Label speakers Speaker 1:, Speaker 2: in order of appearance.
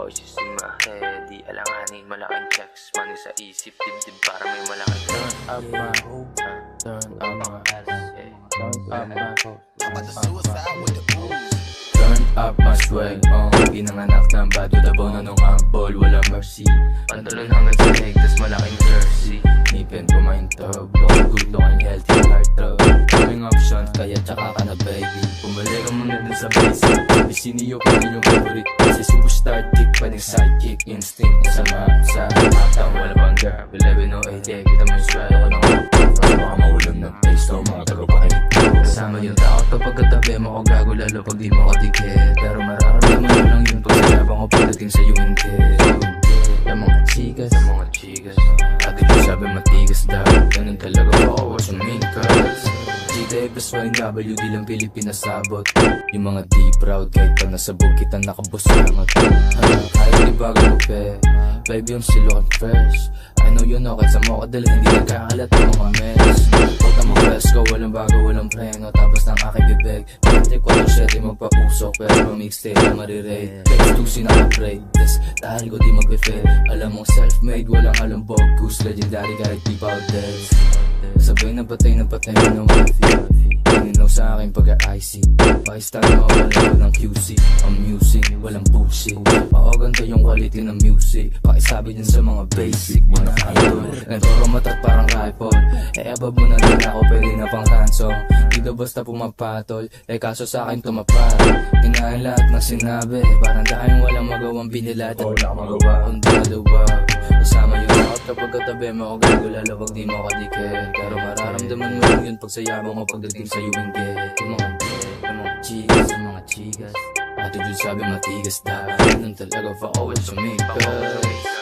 Speaker 1: voices in my head. Di alanganin, malaking checks. Money sa isip, dibdib para may malaking turn up my hope. Turn up my ass, yeah. Turn up my hope.
Speaker 2: I'm about to suicide with the booze.
Speaker 3: Turn up my swag, pinanganak ng bad to the bone. Anong humble, walang mercy.
Speaker 1: Pantalon hanggang sa leg, tas malaking jersey.
Speaker 3: Ngipin ko mahintab, looking good, looking healthy, heartthrob. Daming options, kaya tsaka ka na baby. Pumalik ka muna dun sa basic. Isiniyo ko din yung favorite. Kasi superstar dick, pwedeng sidekick. Instinct na sa map, sa uptown, wala bang girl. 1108, yeah, kita mo yung swag. Ako na ko, baka maulam ng place to, mga tagapakinig. Kasama yung takot kapag katabi mo ko gago, lalo pag di mo katikit. Pero mararamdaman mo lang yun pag sinabang ko pagdating sa'yo hindi. Yung mga chikas, agad yung sabi matigas daw. Ganun talaga ako, what's your main cause? GTA plus YNW, di lang Pilipinas sabot. Yung mga di proud, kahit pa nasabog kita nakabusangot. Kahit di bago pe, baby yung silok at fresh. I know you know, kahit sa mo kadala, hindi nagkakalat ang mga mess. Huwag na mag-press ko, walang bago, walang preno. Tapos ng aking bibig, hindi ko ng shit, di magpausok. Pero pa-mixtape na marirate. Page 2 sinaka-pray, des, dahil ko di mag-refill. Alam mong self-made, walang alam bogus. Legendary kahit di pa des. Sabay na patay mo ng wifi. Pininaw sa akin pagka-icy. Pakistan mo wala ko ng QC. Ang music, walang bullshit. Pakaganda yung quality ng music. Pakisabi din sa mga basic. Mga idol, nagturo matat parang rifle. Above mo na rin ako, pwede na pang ransom. Dito basta pumapatol, kaso sa akin tumapat. Kinain lahat ng sinabi, parang tayong walang magawang binilat. Wala magawa, kundi maluwag. Kasama yung takot kapag katabi mo, gago lalo pag di mo kadikit. Pero mararamdaman mo lang yun pag sayabang mo pagdating sa'yo inggit. Yung mga chikas, attitude sabi matigas daw. Ganun talaga for always to make us.